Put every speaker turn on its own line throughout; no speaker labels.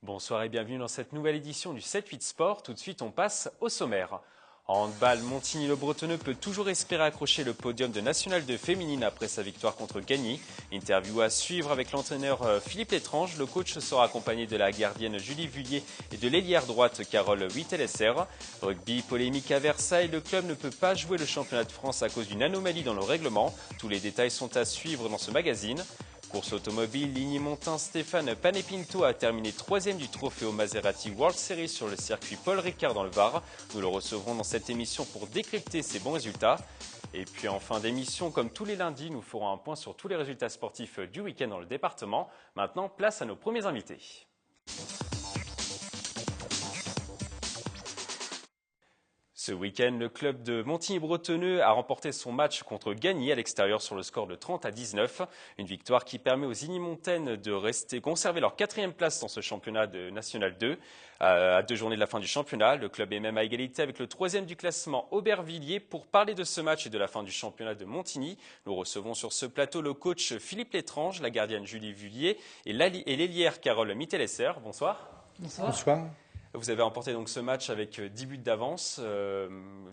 Bonsoir et bienvenue dans cette nouvelle édition du 7-8 Sport. Tout de suite, on passe au sommaire. En handball, Montigny-le-Bretonneux peut toujours espérer accrocher le podium de National 2 féminine après sa victoire contre Gagny. Interview à suivre avec l'entraîneur Philippe Létrange. Le coach sera accompagné de la gardienne Julie Vullier et de l'ailière droite Carole Wittelesser. Rugby, polémique à Versailles. Le club ne peut pas jouer le championnat de France à cause d'une anomalie dans le règlement. Tous les détails sont à suivre dans ce magazine. Course automobile, Ligny-Montin, Stéphane Panepinto a terminé 3e du trophée au Maserati World Series sur le circuit Paul Ricard dans le Var. Nous le recevrons dans cette émission pour décrypter ses bons résultats. Et puis en fin d'émission, comme tous les lundis, nous ferons un point sur tous les résultats sportifs du week-end dans le département. Maintenant, place à nos premiers invités. Ce week-end, le club de Montigny-Bretonneux a remporté son match contre Gagny à l'extérieur sur le score de 30-19. Une victoire qui permet aux Igny-Montaines de conserver leur 4e place dans ce championnat de National 2. À 2 journées de la fin du championnat, le club est même à égalité avec le 3e du classement Aubervilliers. Pour parler de ce match et de la fin du championnat de Montigny, nous recevons sur ce plateau le coach Philippe Létrange, la gardienne Julie Vullier et l'ailière Carole Wittelesser. Bonsoir.
Bonsoir. Bonsoir.
Vous avez remporté donc ce match avec 10 buts d'avance.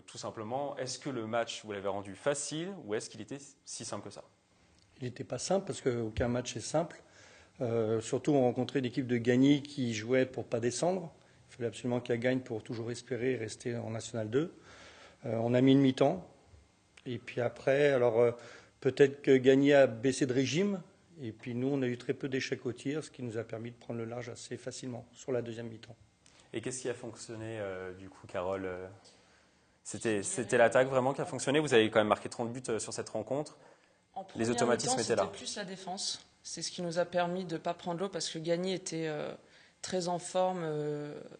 Tout simplement, est-ce que le match, vous l'avez rendu facile ou est-ce qu'il était si simple que ça?
Il n'était pas simple parce qu'aucun match est simple. Surtout, on rencontrait l'équipe de Gagny qui jouait pour ne pas descendre. Il fallait absolument qu'elle gagne pour toujours espérer rester en National 2. On a mis une mi-temps. Et puis après, peut-être que Gagny a baissé de régime. Et puis nous, on a eu très peu d'échecs au tir, ce qui nous a permis de prendre le large assez facilement sur la deuxième mi-temps.
Et qu'est-ce qui a fonctionné du coup, Carole? C'était l'attaque vraiment qui a fonctionné. Vous avez quand même marqué 30 buts sur cette rencontre.
Les automatismes étaient là. C'était plus la défense. C'est ce qui nous a permis de ne pas prendre l'eau parce que Gagny était très en forme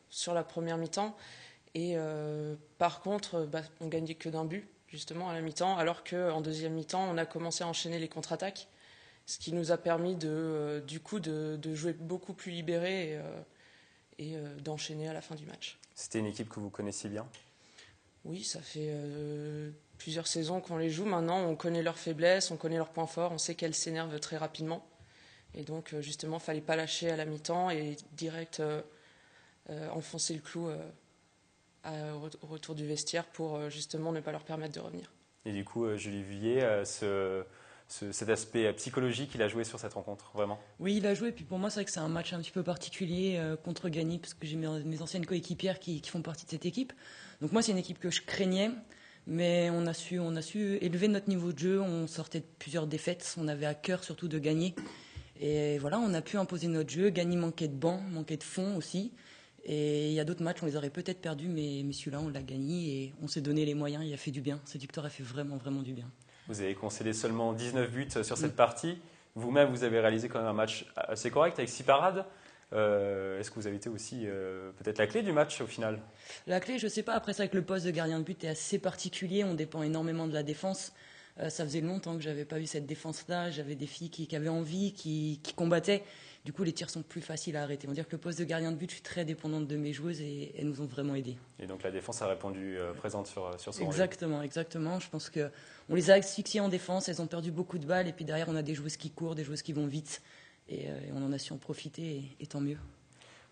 sur la première mi-temps. Et par contre, on gagnait que d'un but justement à la mi-temps, alors qu'en deuxième mi-temps, on a commencé à enchaîner les contre-attaques. Ce qui nous a permis de jouer beaucoup plus libéré et d'enchaîner à la fin du match.
C'était une équipe que vous connaissiez bien?
Oui, ça fait plusieurs saisons qu'on les joue. Maintenant, on connaît leurs faiblesses, on connaît leurs points forts, on sait qu'elles s'énervent très rapidement. Et donc, justement, il ne fallait pas lâcher à la mi-temps et direct enfoncer le clou au retour du vestiaire pour justement ne pas leur permettre de revenir.
Et du coup, Julie Vullier, cet aspect psychologique, il a joué sur cette rencontre, vraiment?
Oui, il a joué. Puis pour moi, c'est vrai que c'est un match un petit peu particulier contre Gagny, parce que j'ai mes anciennes coéquipières qui font partie de cette équipe. Donc moi, c'est une équipe que je craignais, mais on a su élever notre niveau de jeu. On sortait de plusieurs défaites. On avait à cœur surtout de gagner. Et voilà, on a pu imposer notre jeu. Gagny manquait de banc, manquait de fond aussi. Et il y a d'autres matchs, on les aurait peut-être perdus, mais celui-là, on l'a gagné et on s'est donné les moyens. Il a fait du bien. Cette victoire a fait vraiment, vraiment du bien.
Vous avez concédé seulement 19 buts sur cette partie. Vous-même, vous avez réalisé quand même un match assez correct avec 6 parades. Est-ce que vous avez été aussi peut-être la clé du match au final?
La clé, je ne sais pas. Après, c'est vrai que le poste de gardien de but est assez particulier. On dépend énormément de la défense. Ça faisait longtemps que je n'avais pas vu cette défense-là. J'avais des filles qui avaient envie, qui combattaient. Du coup, les tirs sont plus faciles à arrêter. On va dire que le poste de gardien de but, je suis très dépendante de mes joueuses et elles nous ont vraiment aidés.
Et donc la défense a répondu présente sur ce rôle.
Exactement. Je pense qu'on les a asphyxiées en défense, elles ont perdu beaucoup de balles et puis derrière on a des joueuses qui courent, des joueuses qui vont vite et on en a su en profiter et tant mieux.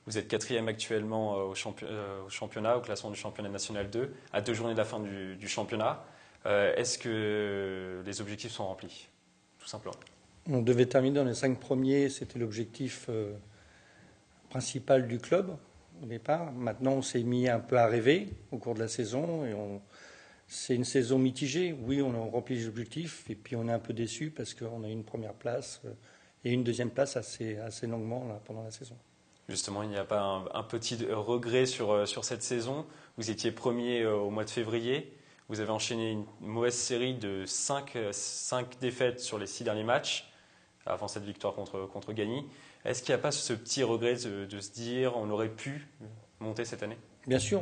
Vous êtes 4e actuellement au championnat, au classement du championnat national 2, à 2 journées de la fin du championnat. Est-ce que les objectifs sont remplis, tout simplement?
On devait terminer dans les 5 premiers, c'était l'objectif principal du club au départ. Maintenant, on s'est mis un peu à rêver au cours de la saison et c'est une saison mitigée. Oui, on a rempli les objectifs et puis on est un peu déçu parce qu'on a eu une première place et une deuxième place assez longuement là, pendant la saison.
Justement, il n'y a pas un petit regret sur cette saison. Vous étiez premier au mois de février. Vous avez enchaîné une mauvaise série de 5 défaites sur les 6 derniers matchs avant cette victoire contre Gagny. Est-ce qu'il n'y a pas ce petit regret de se dire on aurait pu monter cette année?
Bien sûr,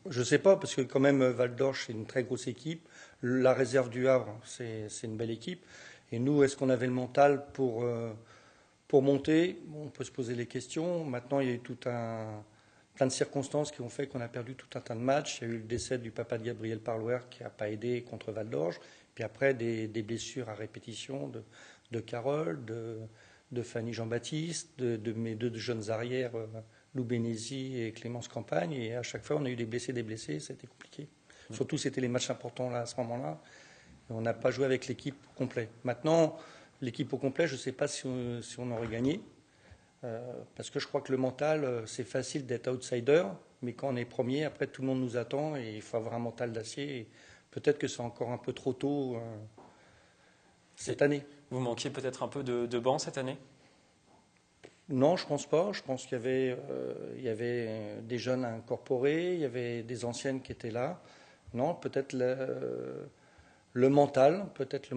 je ne sais pas, parce que quand même Val d'Or, c'est une très grosse équipe. La réserve du Havre, c'est une belle équipe. Et nous, est-ce qu'on avait le mental pour monter? On peut se poser les questions. Maintenant, il y a eu plein de circonstances qui ont fait qu'on a perdu tout un tas de matchs. Il y a eu le décès du papa de Gabriel Parlouer qui n'a pas aidé contre Val d'Orge. Puis après, des blessures à répétition de Carole, de Fanny Jean-Baptiste, de mes 2 jeunes arrières, Lou Bénézy et Clémence Campagne. Et à chaque fois, on a eu des blessés. Ça a été compliqué. Surtout, c'était les matchs importants là, à ce moment-là. Et on n'a pas joué avec l'équipe au complet. Maintenant, l'équipe au complet, je ne sais pas si on aurait gagné. Parce que je crois que le mental, c'est facile d'être outsider. Mais quand on est premier, après, tout le monde nous attend. Et il faut avoir un mental d'acier. Et peut-être que c'est encore un peu trop tôt cette année.
Vous manquiez peut-être un peu de banc cette année ?
Non, je pense pas. Je pense qu'il y avait des jeunes à incorporer, il y avait des anciennes qui étaient là. Non, peut-être le mental, peut-être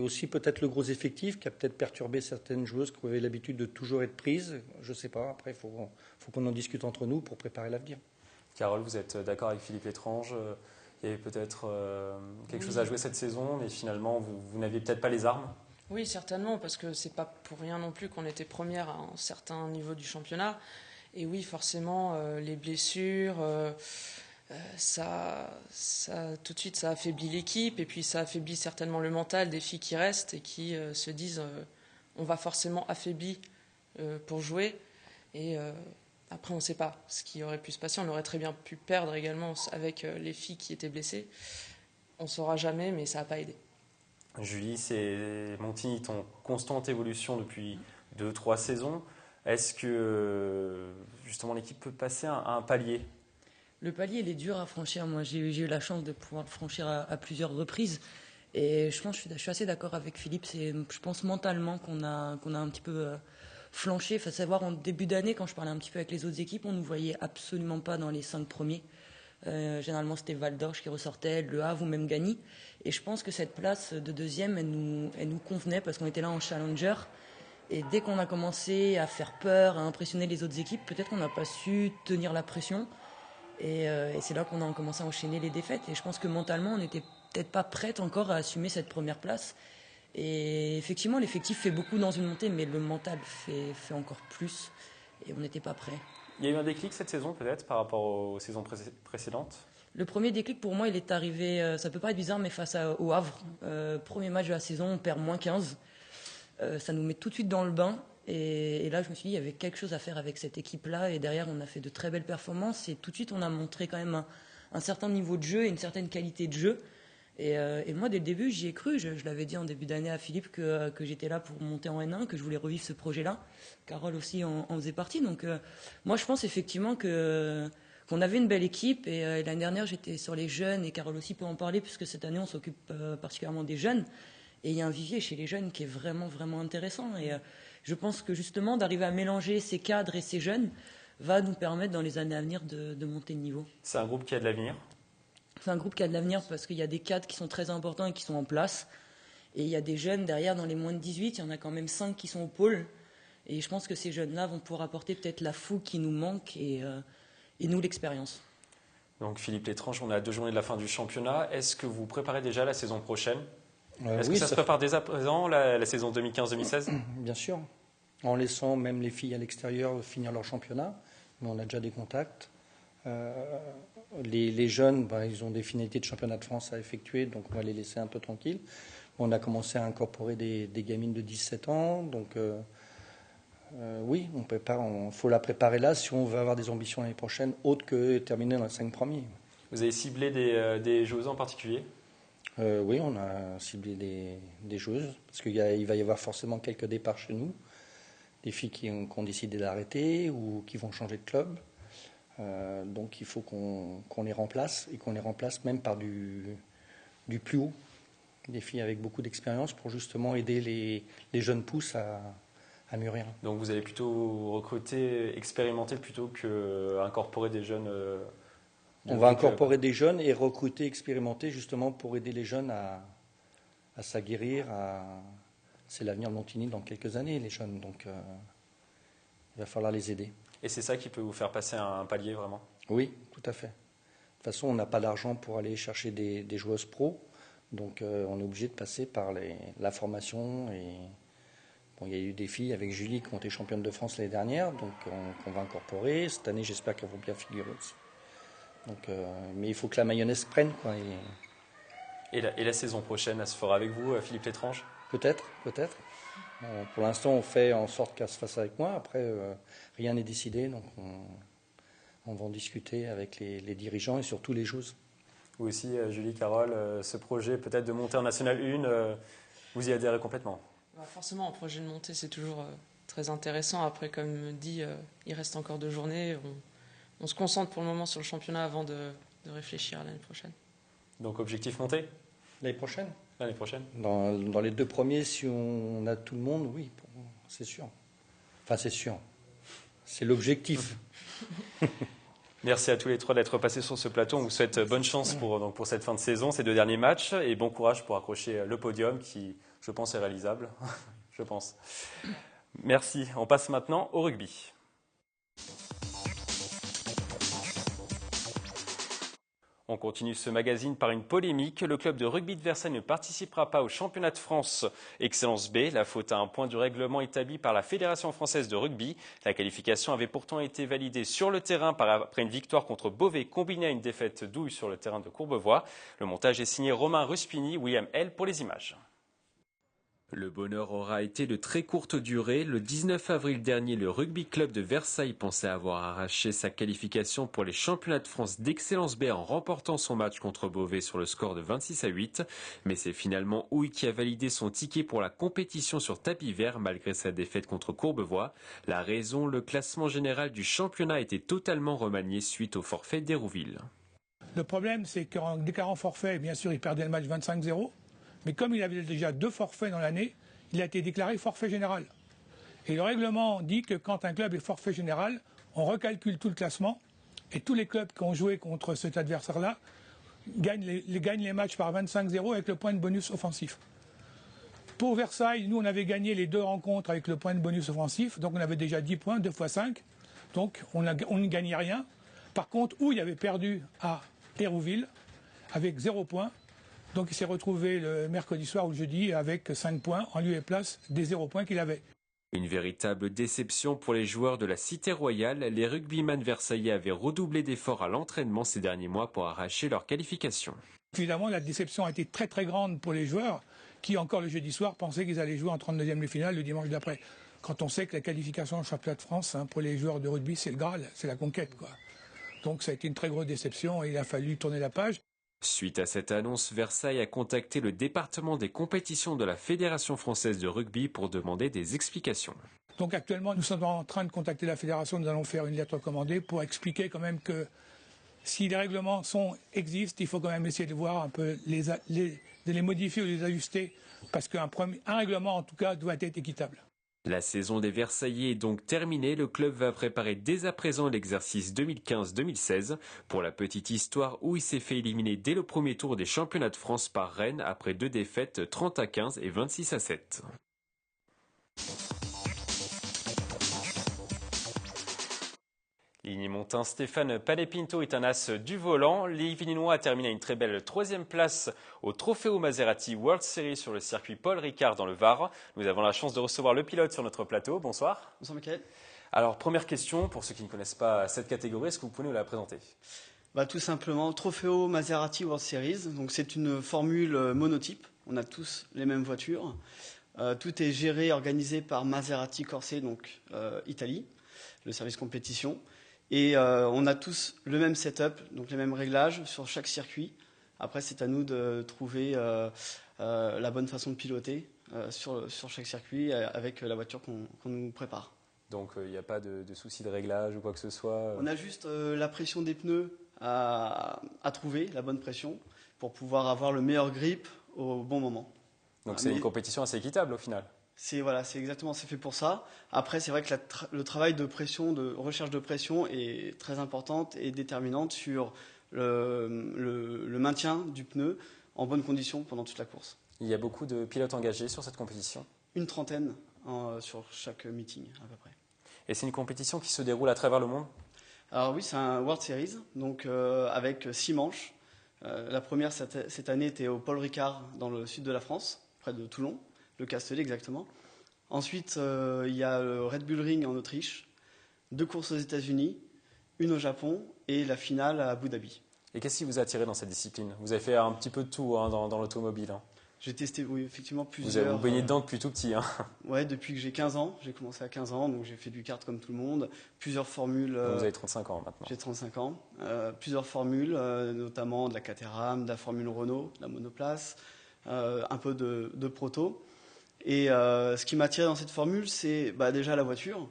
aussi peut-être le gros effectif qui a peut-être perturbé certaines joueuses qui avaient l'habitude de toujours être prises. Je sais pas. Après, il faut qu'on en discute entre nous pour préparer l'avenir.
Carole, vous êtes d'accord avec Philippe Létrange ? Il y avait peut-être quelque chose à jouer cette saison, mais finalement, vous n'aviez peut-être pas les armes ?
Oui, certainement, parce que c'est pas pour rien non plus qu'on était première à un certain niveau du championnat. Et oui, forcément, les blessures, ça tout de suite, ça affaiblit l'équipe, et puis ça affaiblit certainement le mental des filles qui restent et qui se disent on va forcément affaibli pour jouer. Et après, on ne sait pas ce qui aurait pu se passer. On aurait très bien pu perdre également avec les filles qui étaient blessées. On ne saura jamais, mais ça n'a pas aidé.
Julie, c'est Montigny est en constante évolution depuis 2-3 saisons. Est-ce que justement l'équipe peut passer à un palier ?
Le palier, il est dur à franchir. Moi, j'ai eu la chance de pouvoir le franchir à plusieurs reprises. Et je suis assez d'accord avec Philippe. Je pense mentalement qu'on a un petit peu flanché. Il faut savoir, en début d'année, quand je parlais un petit peu avec les autres équipes, on ne nous voyait absolument pas dans les 5 premiers. Généralement, c'était Val d'Orge qui ressortait, Le Havre ou même Gagny. Et je pense que cette place de deuxième, elle nous convenait parce qu'on était là en challenger. Et dès qu'on a commencé à faire peur, à impressionner les autres équipes, peut-être qu'on n'a pas su tenir la pression. Et c'est là qu'on a commencé à enchaîner les défaites. Et je pense que mentalement, on n'était peut-être pas prête encore à assumer cette première place. Et effectivement, l'effectif fait beaucoup dans une montée, mais le mental fait encore plus. Et on n'était pas prêt.
Il y a eu un déclic cette saison peut-être par rapport aux saisons précédentes ?
Le premier déclic pour moi, il est arrivé, ça peut pas être bizarre, mais face au Havre. Premier match de la saison, on perd -15. Ça nous met tout de suite dans le bain. Et là, je me suis dit, il y avait quelque chose à faire avec cette équipe-là. Et derrière, on a fait de très belles performances. Et tout de suite, on a montré quand même un certain niveau de jeu et une certaine qualité de jeu. Et moi, dès le début, j'y ai cru. Je l'avais dit en début d'année à Philippe que j'étais là pour monter en N1, que je voulais revivre ce projet-là. Carole aussi en faisait partie. Donc, moi, je pense effectivement qu'on avait une belle équipe. Et l'année dernière, j'étais sur les jeunes. Et Carole aussi peut en parler, puisque cette année, on s'occupe particulièrement des jeunes. Et il y a un vivier chez les jeunes qui est vraiment, vraiment intéressant. Et je pense que justement, d'arriver à mélanger ces cadres et ces jeunes va nous permettre dans les années à venir de monter de niveau.
C'est un groupe qui a de l'avenir ?
C'est un groupe qui a de l'avenir parce qu'il y a des cadres qui sont très importants et qui sont en place. Et il y a des jeunes derrière, dans les moins de 18, il y en a quand même 5 qui sont au pôle. Et je pense que ces jeunes-là vont pouvoir apporter peut-être la fougue qui nous manque et nous l'expérience.
Donc Philippe Létrange, on est à 2 journées de la fin du championnat. Est-ce que vous préparez déjà la saison prochaine ? Est-ce que ça se prépare dès à présent, la saison 2015-2016 ?
Bien sûr, en laissant même les filles à l'extérieur finir leur championnat. Mais on a déjà des contacts. Les jeunes, ils ont des finalités de championnat de France à effectuer, donc on va les laisser un peu tranquilles. On a commencé à incorporer des gamines de 17 ans, donc oui, il faut la préparer là si on veut avoir des ambitions l'année prochaine, autres que terminer dans les 5 premiers.
Vous avez ciblé des joueuses en particulier ?
Oui, on a ciblé des joueuses, parce qu'il va y avoir forcément quelques départs chez nous, des filles qui ont décidé d'arrêter ou qui vont changer de club. Donc il faut qu'on les remplace, et qu'on les remplace même par du plus haut, des filles avec beaucoup d'expérience pour justement aider les jeunes pousses à mûrir.
Donc vous allez plutôt recruter, expérimenter plutôt qu'incorporer des jeunes
On va incorporer des jeunes et recruter, expérimenter justement pour aider les jeunes à s'aguerrir. C'est l'avenir de Montigny dans quelques années, les jeunes, donc il va falloir les aider.
Et c'est ça qui peut vous faire passer un palier vraiment ?
Oui, tout à fait. De toute façon, on n'a pas d'argent pour aller chercher des joueuses pro, donc on est obligé de passer par la formation. Et il y a eu des filles avec Julie qui ont été championnes de France l'année dernière, donc qu'on va incorporer. Cette année, j'espère qu'elles vont bien figurer aussi. Donc, mais il faut que la mayonnaise prenne, quoi.
Et la saison prochaine, elle se fera avec vous, Philippe Létrange ?
Peut-être. Pour l'instant, on fait en sorte qu'elle se fasse avec moi. Après, rien n'est décidé, donc on va en discuter avec les dirigeants et surtout les joueuses.
Vous aussi, Julie, Carole, ce projet peut-être de monter en National 1, vous y adhérez complètement?
Forcément, un projet de montée, c'est toujours très intéressant. Après, comme dit, il reste encore 2 journées. On se concentre pour le moment sur le championnat avant de réfléchir à l'année prochaine.
Donc, objectif monter?
L'année prochaine?
L'année prochaine.
Dans les 2 premiers, si on a tout le monde, oui, c'est sûr. Enfin, c'est sûr. C'est l'objectif.
Merci à tous les 3 d'être passés sur ce plateau. On vous souhaite bonne chance pour cette fin de saison, ces 2 derniers matchs, et bon courage pour accrocher le podium qui, je pense, est réalisable. Je pense. Merci. On passe maintenant au rugby. On continue ce magazine par une polémique. Le club de rugby de Versailles ne participera pas au championnat de France Excellence B. La faute à un point du règlement établi par la Fédération française de rugby. La qualification avait pourtant été validée sur le terrain après une victoire contre Beauvais combinée à une défaite douille sur le terrain de Courbevoie. Le montage est signé Romain Ruspini, William L pour les images. Le bonheur aura été de très courte durée. Le 19 avril dernier, le Rugby Club de Versailles pensait avoir arraché sa qualification pour les championnats de France d'Excellence B en remportant son match contre Beauvais sur le score de 26-8. Mais c'est finalement Houille qui a validé son ticket pour la compétition sur tapis vert malgré sa défaite contre Courbevoie. La raison, le classement général du championnat a été totalement remanié suite au forfait d'Hérouville.
Le problème, c'est qu'en déclarant forfait, bien sûr, il perdait le match 25-0. Mais comme il avait déjà 2 forfaits dans l'année, il a été déclaré forfait général. Et le règlement dit que quand un club est forfait général, on recalcule tout le classement et tous les clubs qui ont joué contre cet adversaire-là gagnent les matchs par 25-0 avec le point de bonus offensif. Pour Versailles, nous, on avait gagné les 2 rencontres avec le point de bonus offensif, donc on avait déjà 10 points, 2 fois 5, donc on ne gagnait rien. Par contre, Houille avait perdu à Hérouville avec 0 points. Donc il s'est retrouvé le mercredi soir ou le jeudi avec 5 points en lieu et place des 0 points qu'il avait.
Une véritable déception pour les joueurs de la Cité Royale. Les rugbyman versaillais avaient redoublé d'efforts à l'entraînement ces derniers mois pour arracher leur qualification.
Évidemment, la déception a été très très grande pour les joueurs qui, encore le jeudi soir, pensaient qu'ils allaient jouer en 32e de finale le dimanche d'après. Quand on sait que la qualification au championnat de France, pour les joueurs de rugby, c'est le Graal, c'est la conquête, quoi. Donc ça a été une très grosse déception et il a fallu tourner la page.
Suite à cette annonce, Versailles a contacté le département des compétitions de la Fédération française de rugby pour demander des explications.
Donc actuellement, nous sommes en train de contacter la fédération. Nous allons faire une lettre recommandée pour expliquer quand même que si les règlements existent, il faut quand même essayer de voir un peu de les modifier ou les ajuster parce qu'un règlement, en tout cas, doit être équitable.
La saison des Versaillais est donc terminée. Le club va préparer dès à présent l'exercice 2015-2016. Pour la petite histoire, où il s'est fait éliminer dès le premier tour des championnats de France par Rennes après 2 défaites 30-15 et 26-7. Ligny-Montin, Stéphane Palais-Pinto est un as du volant. L'Yvelinois a terminé à une très belle 3e place au Trofeo Maserati World Series sur le circuit Paul Ricard dans le Var. Nous avons la chance de recevoir le pilote sur notre plateau. Bonsoir.
Bonsoir Mickaël.
Alors, première question, pour ceux qui ne connaissent pas cette catégorie, est-ce que vous pouvez nous la présenter ?
Tout simplement, Trofeo Maserati World Series. Donc, c'est une formule monotype. On a tous les mêmes voitures. Tout est géré, organisé par Maserati Corse, donc Italie, le service compétition. Et on a tous le même setup, donc les mêmes réglages sur chaque circuit. Après, c'est à nous de trouver la bonne façon de piloter sur chaque circuit avec la voiture qu'on nous prépare.
Donc, il n'y a pas de souci de réglage ou quoi que ce soit
On a juste la pression des pneus à trouver, la bonne pression, pour pouvoir avoir le meilleur grip au bon moment.
Donc, c'est une compétition assez équitable au final.
C'est exactement, c'est fait pour ça. Après, c'est vrai que le travail de pression, de recherche de pression est très importante et déterminante sur le maintien du pneu en bonne condition pendant toute la course.
Il y a beaucoup de pilotes engagés sur cette compétition ?
Une trentaine sur chaque meeting à peu près.
Et c'est une compétition qui se déroule à travers le monde ?
Alors oui, c'est un World Series, donc avec 6 manches. La première cette année était au Paul Ricard dans le sud de la France, près de Toulon. Le Castellet exactement. Ensuite, il y a le Red Bull Ring en Autriche, 2 courses aux États-Unis, une au Japon et la finale à Abu Dhabi.
Et qu'est-ce qui vous a attiré dans cette discipline ? Vous avez fait un petit peu de tout dans l'automobile.
J'ai testé, oui, effectivement, plusieurs.
Vous avez baigné dedans depuis tout petit, hein.
Ouais, depuis que j'ai 15 ans. J'ai commencé à 15 ans, donc j'ai fait du kart comme tout le monde. Plusieurs formules.
Donc vous avez 35 ans maintenant.
J'ai 35 ans. Plusieurs formules, notamment de la Caterham, de la Formule Renault, de la monoplace, un peu de proto. Et ce qui m'a attiré dans cette formule, c'est déjà la voiture,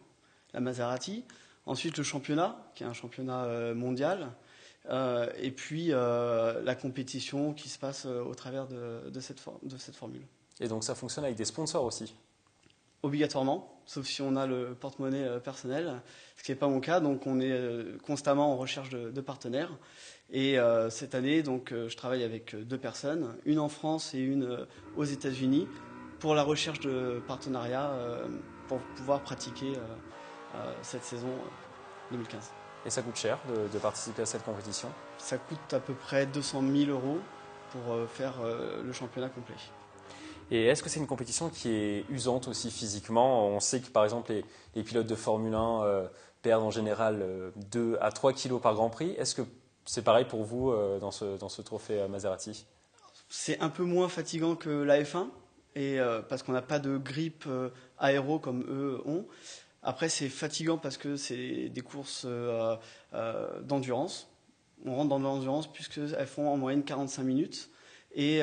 la Maserati. Ensuite, le championnat, qui est un championnat mondial. Et puis la compétition qui se passe au travers de cette formule.
Et donc ça fonctionne avec des sponsors aussi?
Obligatoirement, sauf si on a le porte-monnaie personnel, ce qui n'est pas mon cas. Donc on est constamment en recherche de partenaires. Et cette année, donc, je travaille avec 2 personnes, une en France et une aux États-Unis, pour la recherche de partenariats pour pouvoir pratiquer cette saison 2015.
Et ça coûte cher de participer à cette compétition?
Ça coûte à peu près 200 000 € pour faire le championnat complet.
Et est-ce que c'est une compétition qui est usante aussi physiquement? On sait que par exemple les pilotes de Formule 1 perdent en général 2 à 3 kilos par Grand Prix. Est-ce que c'est pareil pour vous dans ce trophée Maserati?
C'est un peu moins fatigant que la F1, parce qu'on n'a pas de grippe aéro comme eux ont. Après, c'est fatigant parce que c'est des courses d'endurance. On rentre dans l'endurance puisqu'elles font en moyenne 45 minutes. Et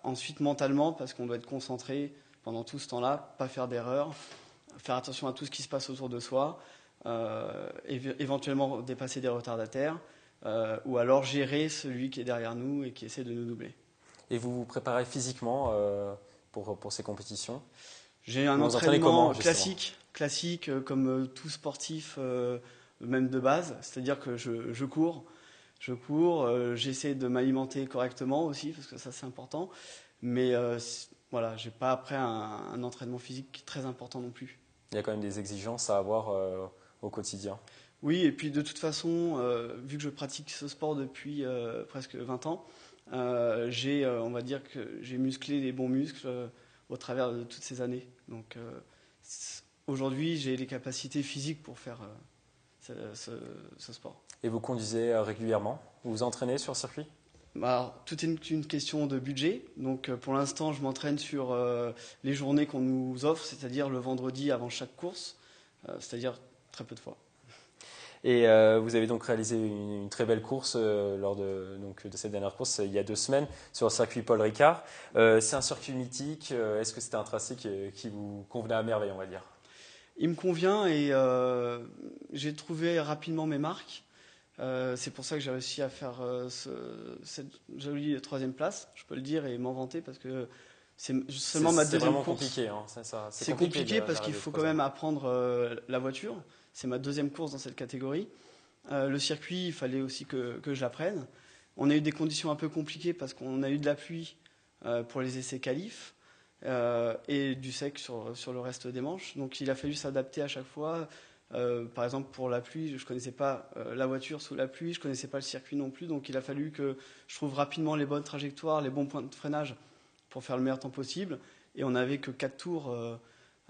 ensuite, mentalement, parce qu'on doit être concentré pendant tout ce temps-là, pas faire d'erreurs, faire attention à tout ce qui se passe autour de soi, éventuellement dépasser des retardataires, ou alors gérer celui qui est derrière nous et qui essaie de nous doubler.
Et vous vous préparez physiquement pour ces compétitions?
J'ai un entraînement classique comme tout sportif, même de base, c'est-à-dire que je cours, j'essaie de m'alimenter correctement aussi, parce que ça c'est important, mais voilà, j'ai pas après un entraînement physique très important non plus.
Il y a quand même des exigences à avoir au quotidien.
Oui, et puis de toute façon, vu que je pratique ce sport depuis presque 20 ans, on va dire que j'ai musclé les bons muscles au travers de toutes ces années. Donc aujourd'hui, j'ai les capacités physiques pour faire ce sport.
Et vous conduisez régulièrement? Vous vous entraînez sur circuit?
Alors, tout est une question de budget. Donc pour l'instant, je m'entraîne sur les journées qu'on nous offre, c'est-à-dire le vendredi avant chaque course, c'est-à-dire très peu de fois.
Et vous avez donc réalisé une très belle course lors de cette dernière course il y a 2 semaines sur le circuit Paul Ricard. C'est un circuit mythique. Est-ce que c'était un tracé qui vous convenait à merveille, on va dire?
Il me convient et j'ai trouvé rapidement mes marques. C'est pour ça que j'ai réussi à faire cette jolie 3e place, je peux le dire et m'en vanter parce que c'est seulement ma deuxième course.
C'est vraiment compliqué. Hein,
c'est compliqué parce qu'il faut quand même apprendre la voiture. C'est ma 2e course dans cette catégorie. Le circuit, il fallait aussi que je l'apprenne. On a eu des conditions un peu compliquées parce qu'on a eu de la pluie pour les essais qualifs et du sec sur le reste des manches. Donc il a fallu s'adapter à chaque fois. Par exemple, pour la pluie, je ne connaissais pas la voiture sous la pluie, je ne connaissais pas le circuit non plus. Donc il a fallu que je trouve rapidement les bonnes trajectoires, les bons points de freinage pour faire le meilleur temps possible. Et on n'avait que 4 tours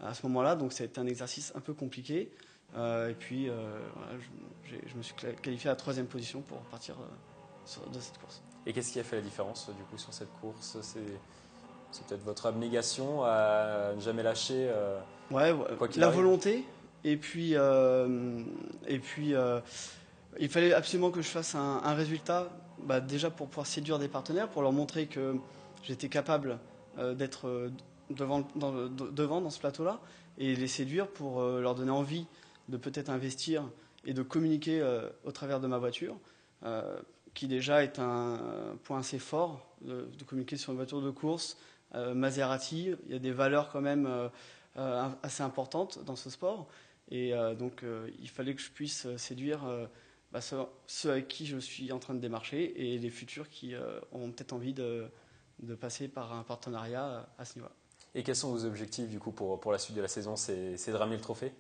à ce moment-là, donc ça a été un exercice un peu compliqué. Et puis, voilà, je me suis qualifié à la 3e position pour partir de cette course.
Et qu'est-ce qui a fait la différence du coup sur cette course? C'est peut-être votre abnégation à ne jamais lâcher
la volonté. Et puis, il fallait absolument que je fasse un résultat, déjà pour pouvoir séduire des partenaires, pour leur montrer que j'étais capable d'être devant dans ce plateau-là, et les séduire pour leur donner envie de peut-être investir et de communiquer au travers de ma voiture, qui déjà est un point assez fort, de communiquer sur une voiture de course. Maserati, il y a des valeurs quand même assez importantes dans ce sport. Et donc, il fallait que je puisse séduire ceux avec qui je suis en train de démarcher et les futurs qui auront peut-être envie de passer par un partenariat à ce niveau-là.
Et quels sont vos objectifs du coup pour la suite de la saison? C'est de ramener le trophée?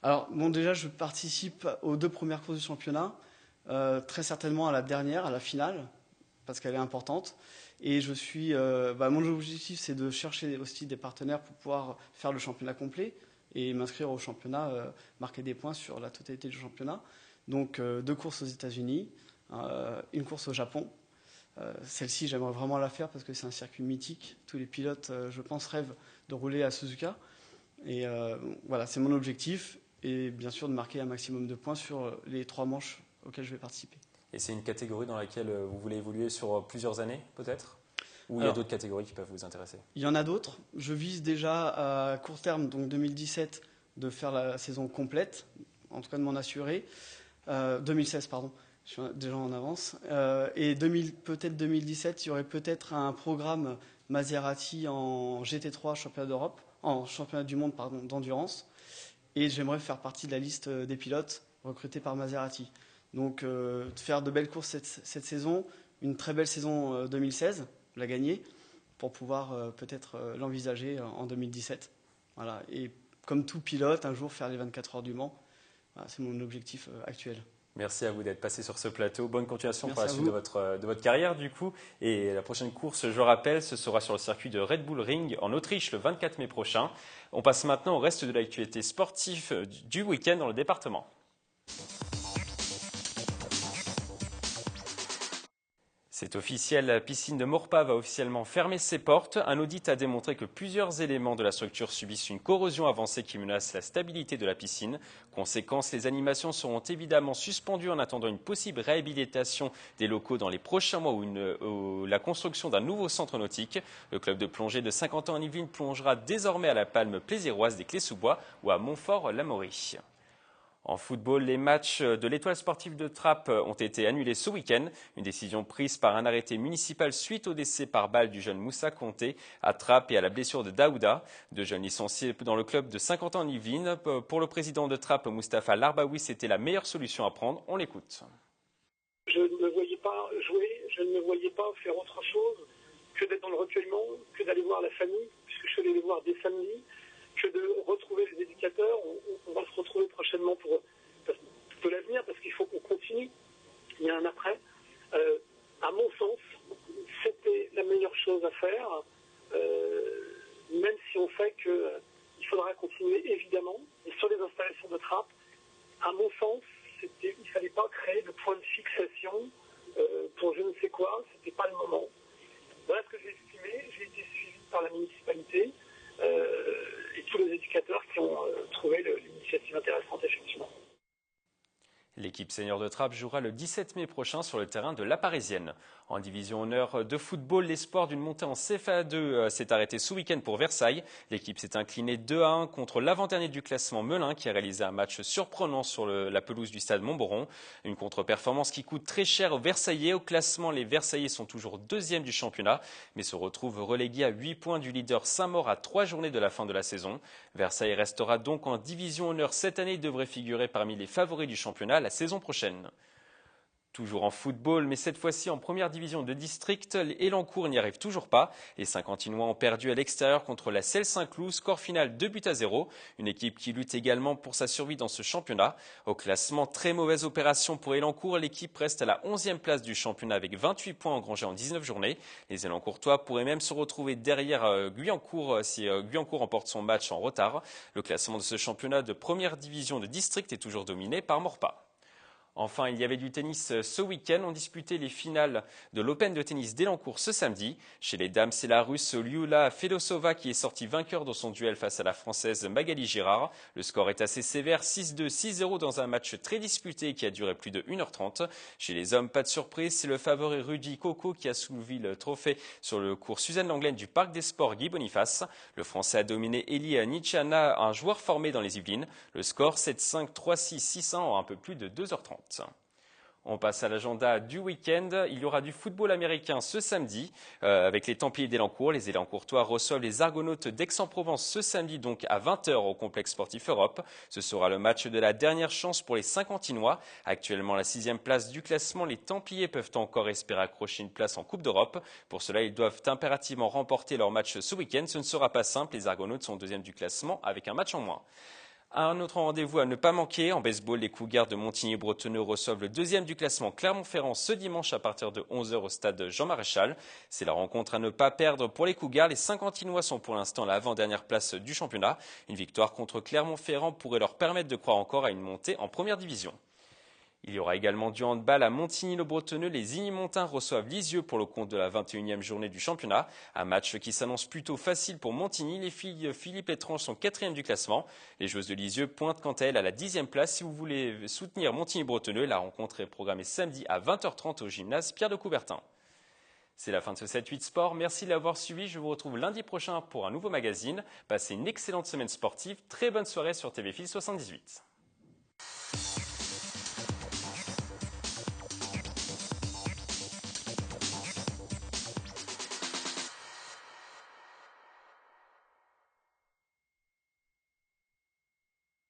Alors, déjà, je participe aux 2 premières courses du championnat, très certainement à la dernière, à la finale, parce qu'elle est importante. Et je suis, mon objectif, c'est de chercher aussi des partenaires pour pouvoir faire le championnat complet et m'inscrire au championnat, marquer des points sur la totalité du championnat. Donc 2 courses aux États-Unis, une course au Japon, Celle-ci, j'aimerais vraiment la faire parce que c'est un circuit mythique. Tous les pilotes, je pense, rêvent de rouler à Suzuka. Et voilà, c'est mon objectif. Et bien sûr, de marquer un maximum de points sur les 3 manches auxquelles je vais participer.
Et c'est une catégorie dans laquelle vous voulez évoluer sur plusieurs années, peut-être? Ou il y a d'autres catégories qui peuvent vous intéresser? Il
y en a d'autres. Je vise déjà à court terme, donc 2017, de faire la saison complète, en tout cas de m'en assurer. 2016, pardon. Je suis déjà en avance. Et peut-être 2017, il y aurait peut-être un programme Maserati en GT3 championnat d'Europe, en championnat du monde d'endurance. Et j'aimerais faire partie de la liste des pilotes recrutés par Maserati. Donc faire de belles courses cette saison, une très belle saison 2016, la gagner, pour pouvoir peut-être l'envisager en 2017. Voilà. Et comme tout pilote, un jour faire les 24 heures du Mans. Voilà, c'est mon objectif actuel.
Merci à vous d'être passé sur ce plateau. Bonne continuation pour la suite de votre carrière du coup. Et la prochaine course, je rappelle, ce sera sur le circuit de Red Bull Ring en Autriche le 24 mai prochain. On passe maintenant au reste de l'actualité sportive du week-end dans le département. C'est officiel, la piscine de Maurepas va officiellement fermer ses portes. Un audit a démontré que plusieurs éléments de la structure subissent une corrosion avancée qui menace la stabilité de la piscine. Conséquence, les animations seront évidemment suspendues en attendant une possible réhabilitation des locaux dans les prochains mois ou la construction d'un nouveau centre nautique. Le club de plongée de Saint-Quentin en Yvelines plongera désormais à la Palme Plaisiroise des Clés-sous-Bois ou à Montfort-l'Amaury. En football, les matchs de l'Étoile sportive de Trappes ont été annulés ce week-end. Une décision prise par un arrêté municipal suite au décès par balle du jeune Moussa Conté à Trappes et à la blessure de Daouda. 2 jeunes licenciés dans le club de Saint-Quentin-en-Yvelines. Pour le président de Trappes, Moustapha Larbaoui, c'était la meilleure solution à prendre. On l'écoute.
Je ne me voyais pas jouer, je ne me voyais pas faire autre chose que d'être dans le recueillement, que d'aller voir la famille, puisque je suis allé les voir dès samedi, que de retrouver les éducateurs. On va se retrouver prochainement pour l'avenir parce qu'il faut qu'on continue. Il y a un après. À mon sens, c'était la meilleure chose à faire, même si on sait qu'il faudra continuer évidemment. Et sur les installations de Trappes, à mon sens, il ne fallait pas créer de point de fixation pour je ne sais quoi, ce n'était pas le moment. Voilà ce que j'ai estimé. J'ai été suivi par la municipalité. Et tous les éducateurs qui ont trouvé l'initiative intéressante, effectivement.
L'équipe senior de Trappes jouera le 17 mai prochain sur le terrain de La Parisienne. En division honneur de football, l'espoir d'une montée en CFA2 s'est arrêté ce week-end pour Versailles. L'équipe s'est inclinée 2-1 contre l'avant-dernier du classement Melun qui a réalisé un match surprenant sur la pelouse du stade Montboron. Une contre-performance qui coûte très cher aux Versaillais. Au classement, les Versaillais sont toujours 2e du championnat, mais se retrouvent relégués à 8 points du leader Saint-Maur à 3 journées de la fin de la saison. Versailles restera donc en division honneur cette année et devrait figurer parmi les favoris du championnat la saison prochaine. Toujours en football, mais cette fois-ci en première division de district, Élancourt n'y arrive toujours pas. Les Saint-Quentinois ont perdu à l'extérieur contre la Selle Saint-Cloud, score final 2-0. Une équipe qui lutte également pour sa survie dans ce championnat. Au classement, très mauvaise opération pour Élancourt. L'équipe reste à la 11e place du championnat avec 28 points engrangés en 19 journées. Les Élancourtois pourraient même se retrouver derrière Guyancourt si Guyancourt remporte son match en retard. Le classement de ce championnat de première division de district est toujours dominé par Maurepas. Enfin, il y avait du tennis ce week-end. On disputait les finales de l'Open de tennis d'Élancourt ce samedi. Chez les dames, c'est la Russe Lyula Fedosova qui est sortie vainqueur dans son duel face à la Française Magali Girard. Le score est assez sévère, 6-2, 6-0 dans un match très disputé qui a duré plus de 1h30. Chez les hommes, pas de surprise, c'est le favori Rudy Coco qui a soulevé le trophée sur le cours Suzanne Lenglen du Parc des Sports Guy Boniface. Le Français a dominé Eli Nichana, un joueur formé dans les Yvelines. Le score 7-5, 3-6, 6-1 en un peu plus de 2h30. On passe à l'agenda du week-end. Il y aura du football américain ce samedi avec les Templiers d'Élancourt. Les Élancourtois reçoivent les Argonautes d'Aix-en-Provence ce samedi donc à 20h au complexe sportif Europe. Ce sera le match de la dernière chance pour les Saint-Quentinois. Actuellement à la 6e place du classement, les Templiers peuvent encore espérer accrocher une place en Coupe d'Europe. Pour cela, ils doivent impérativement remporter leur match ce week-end. Ce ne sera pas simple. Les Argonautes sont 2e du classement avec un match en moins. Un autre rendez-vous à ne pas manquer. En baseball, les Cougars de Montigny-Bretonneux reçoivent le 2e du classement Clermont-Ferrand ce dimanche à partir de 11h au stade Jean Maréchal. C'est la rencontre à ne pas perdre pour les Cougars. Les Saint-Quentinois sont pour l'instant à l'avant-dernière place du championnat. Une victoire contre Clermont-Ferrand pourrait leur permettre de croire encore à une montée en première division. Il y aura également du handball à Montigny-le-Bretonneux. Les Igny-Montins reçoivent Lisieux pour le compte de la 21e journée du championnat. Un match qui s'annonce plutôt facile pour Montigny. Les filles Philippe Létrange sont 4e du classement. Les joueuses de Lisieux pointent quant à elles à la 10e place. Si vous voulez soutenir Montigny-Bretonneux, la rencontre est programmée samedi à 20h30 au gymnase Pierre de Coubertin. C'est la fin de ce 7-8 Sport. Merci de l'avoir suivi. Je vous retrouve lundi prochain pour un nouveau magazine. Passez une excellente semaine sportive. Très bonne soirée sur TV Fil 78.